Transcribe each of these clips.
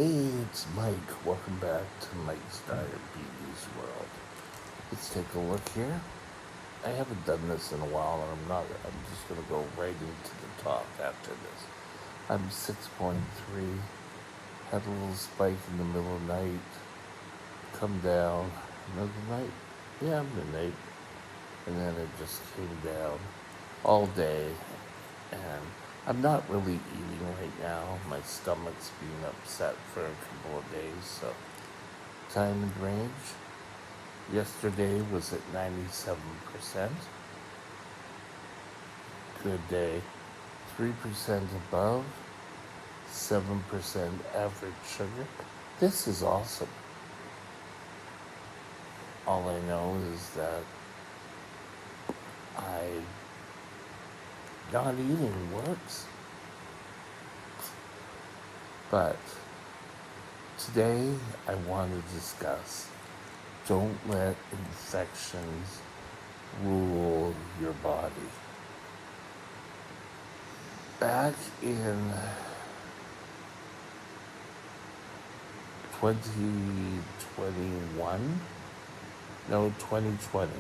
Hey, it's Mike. Welcome back to Mike's Diabetes World. Let's take a look here. I haven't done this in a while, and I'm just going to go right into the talk after this. I'm 6.3. Had a little spike in the middle of the night. Come down. Middle of the night? Yeah, midnight. And then it just came down all day. And I'm not really eating right now. My stomach's being upset for a couple of days, so time and range. Yesterday was at 97%. Good day. 3% above, 7% average sugar. This is awesome. All I know is that not eating works. But today I want to discuss, don't let infections rule your body. Back in 2020,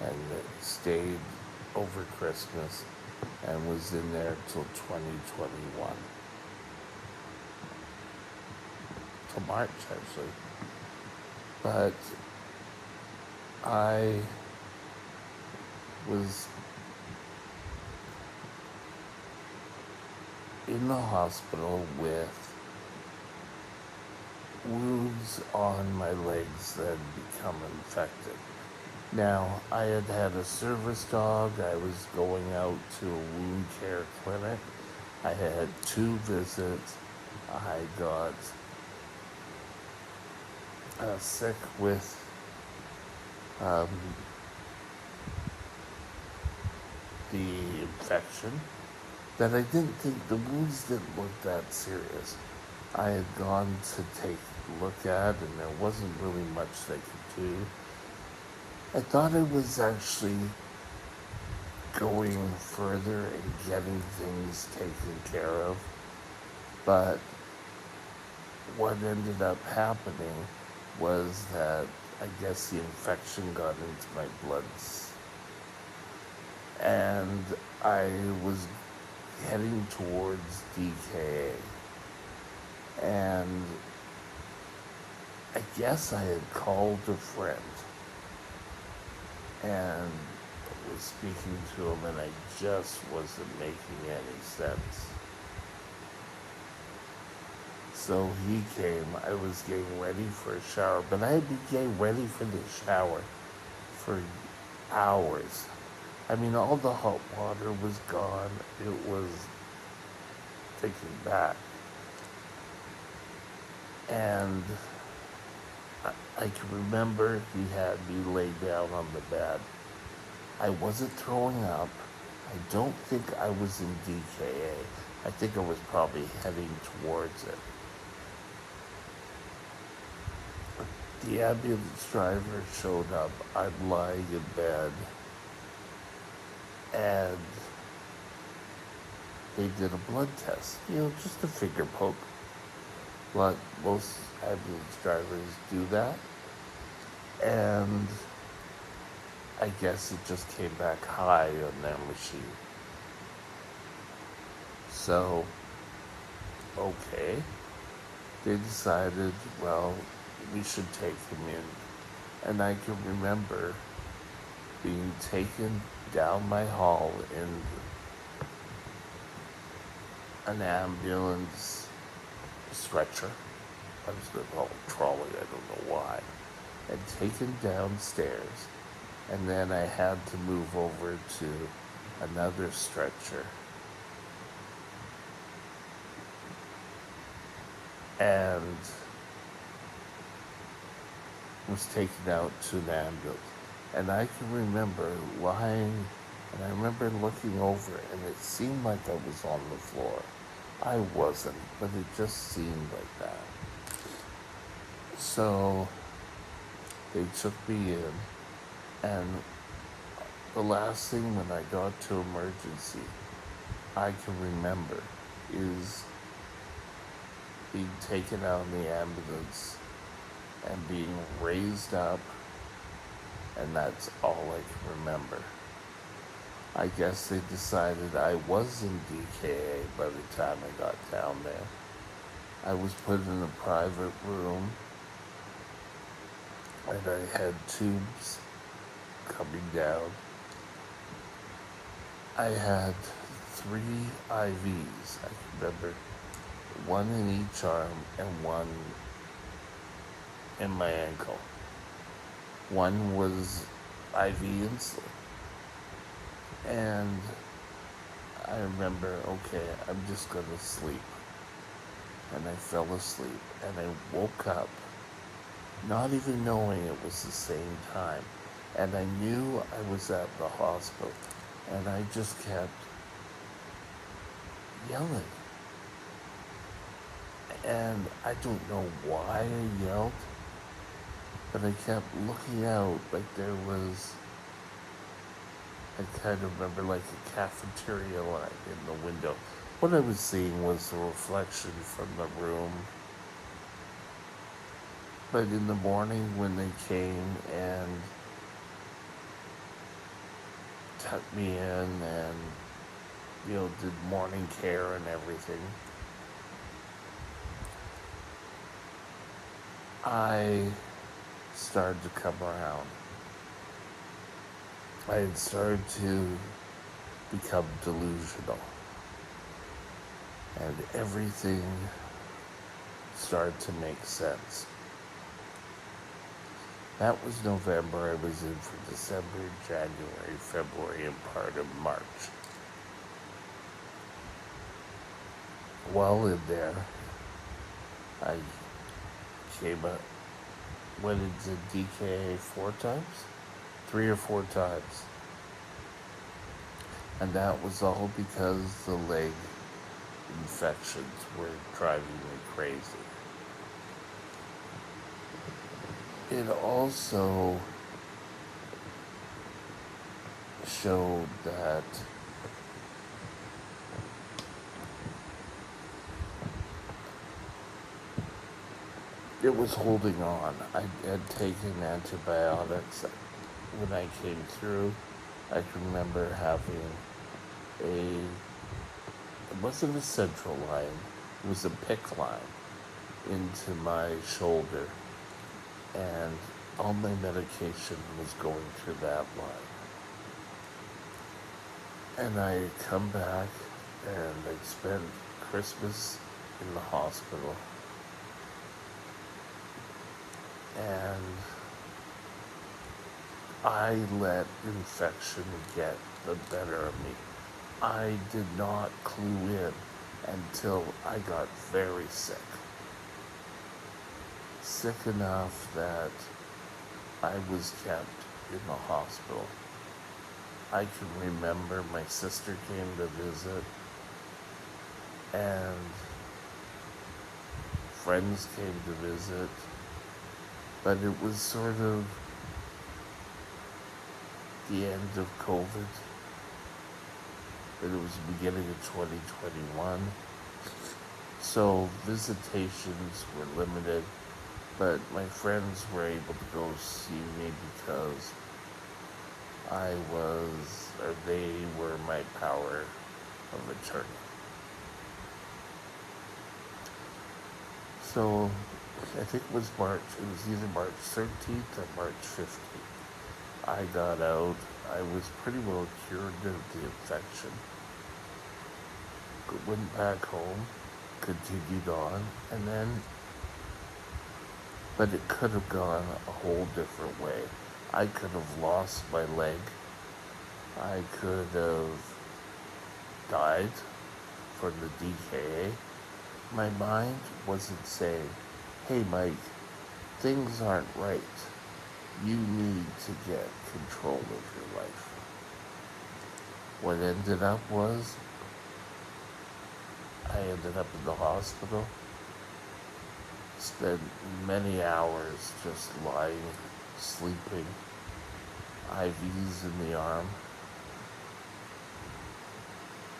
and stayed over Christmas and was in there till 2021. Till March, actually. But I was in the hospital with wounds on my legs that had become infected. Now, I had had a service dog. I was going out to a wound care clinic. I had 2 visits. I got sick with the infection that I didn't think the wounds didn't look that serious. I had gone to take a look at, and there wasn't really much they could do. I thought I was actually going further and getting things taken care of, but what ended up happening was that I guess the infection got into my bloods, and I was heading towards DKA. And I guess I had called a friend and was speaking to him, and I just wasn't making any sense. So he came. I was getting ready for a shower, but I had been getting ready for the shower for hours. I mean, all the hot water was gone. It was taken back. And I can remember he had me lay down on the bed. I wasn't throwing up. I don't think I was in DKA. I think I was probably heading towards it. The ambulance driver showed up. I'm lying in bed, and they did a blood test. Just a finger poke. Most ambulance drivers do that. And I guess it just came back high on their machine. So, okay. They decided, well, we should take him in. And I can remember being taken down my hall in an ambulance stretcher. I was going to call it trolley, I don't know why. And taken downstairs. And then I had to move over to another stretcher. And was taken out to an ambulance. And I can remember lying, and I remember looking over, and it seemed like I was on the floor. I wasn't, but it just seemed like that. So they took me in, and the last thing when I got to emergency, I can remember is being taken out in the ambulance and being raised up, and that's all I can remember. I guess they decided I was in DKA by the time I got down there. I was put in a private room, and I had tubes coming down. I had 3 IVs. I can remember one in each arm and one in my ankle. One was IV insulin. And I remember, okay, I'm just gonna sleep. And I fell asleep and I woke up not even knowing it was the same time. And I knew I was at the hospital and I just kept yelling. And I don't know why I yelled, but I kept looking out like there was, I kind of remember like a cafeteria line in the window. What I was seeing was the reflection from the room. But in the morning when they came and tucked me in and, did morning care and everything, I started to come around. I had started to become delusional. And everything started to make sense. That was November. I was in for December, January, February, and part of March. While in there, I went into DKA 4 times, 3 or 4 times. And that was all because the leg infections were driving me crazy. It also showed that it was holding on. I had taken antibiotics when I came through. I can remember having it wasn't a central line, it was a PIC line into my shoulder. And all my medication was going through that line. And I come back and I spent Christmas in the hospital. And I let infection get the better of me. I did not clue in until I got very sick. Sick enough that I was kept in the hospital. I can remember my sister came to visit and friends came to visit, but it was sort of the end of COVID, but it was the beginning of 2021. So visitations were limited. But my friends were able to go see me because they were my power of attorney. So I think it was either March 13th or March 15th. I got out. I was pretty well cured of the infection. Went back home, continued on, and then but it could have gone a whole different way. I could have lost my leg. I could have died from the DKA. My mind wasn't saying, hey Mike, things aren't right. You need to get control of your life. What ended up was, I ended up in the hospital. Spent many hours just lying, sleeping, IVs in the arm.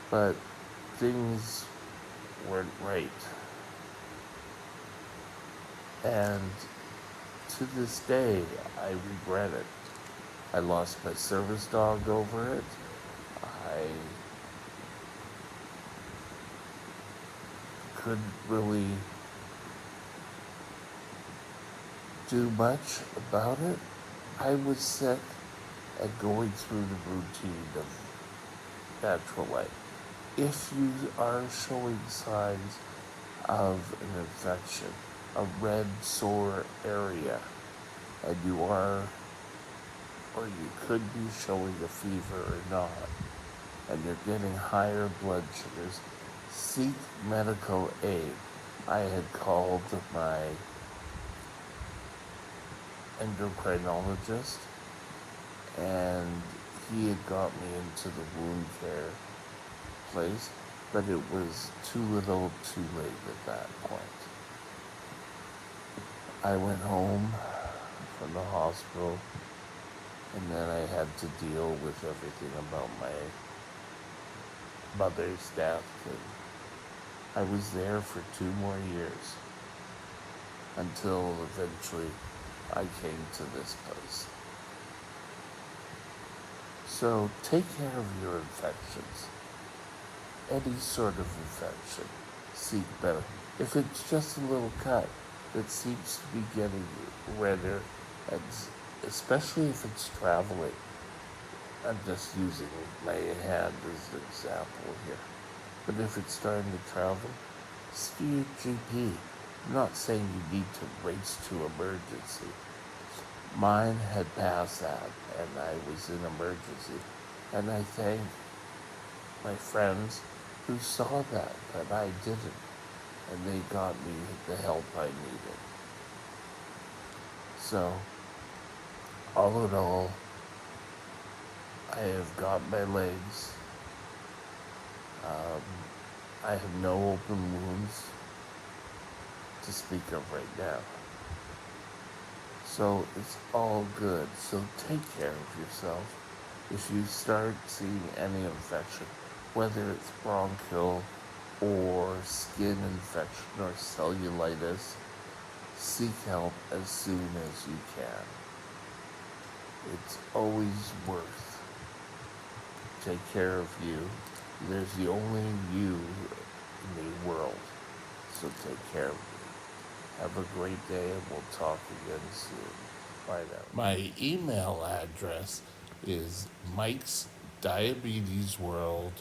But things weren't right. And to this day, I regret it. I lost my service dog over it. I couldn't really do much about it. I was sick and going through the routine of natural life. If you are showing signs of an infection, a red sore area, and you are, or you could be showing a fever or not, and you're getting higher blood sugars, seek medical aid. I had called my endocrinologist, and he had got me into the wound care place, but it was too little, too late at that point. I went home from the hospital, and then I had to deal with everything about my mother's death, and I was there for 2 more years until eventually I came to this place. So take care of your infections. Any sort of infection, seek better. If it's just a little cut that seems to be getting redder, and especially if it's traveling, I'm just using my hand as an example here. But if it's starting to travel, see your GP. I'm not saying you need to race to emergency. Mine had passed that, and I was in emergency. And I thank my friends who saw that, but I didn't. And they got me the help I needed. So, all in all, I have got my legs. Um, I have no open wounds to speak of right now. So it's all good. So take care of yourself. If you start seeing any infection, whether it's bronchial or skin infection or cellulitis, seek help as soon as you can. It's always worth. Take care of you. There's the only you in the world. So take care of you. Have a great day, and we'll talk again soon. Bye now. My email address is Mike's Diabetes World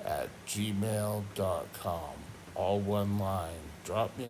at gmail.com. All one line. Drop me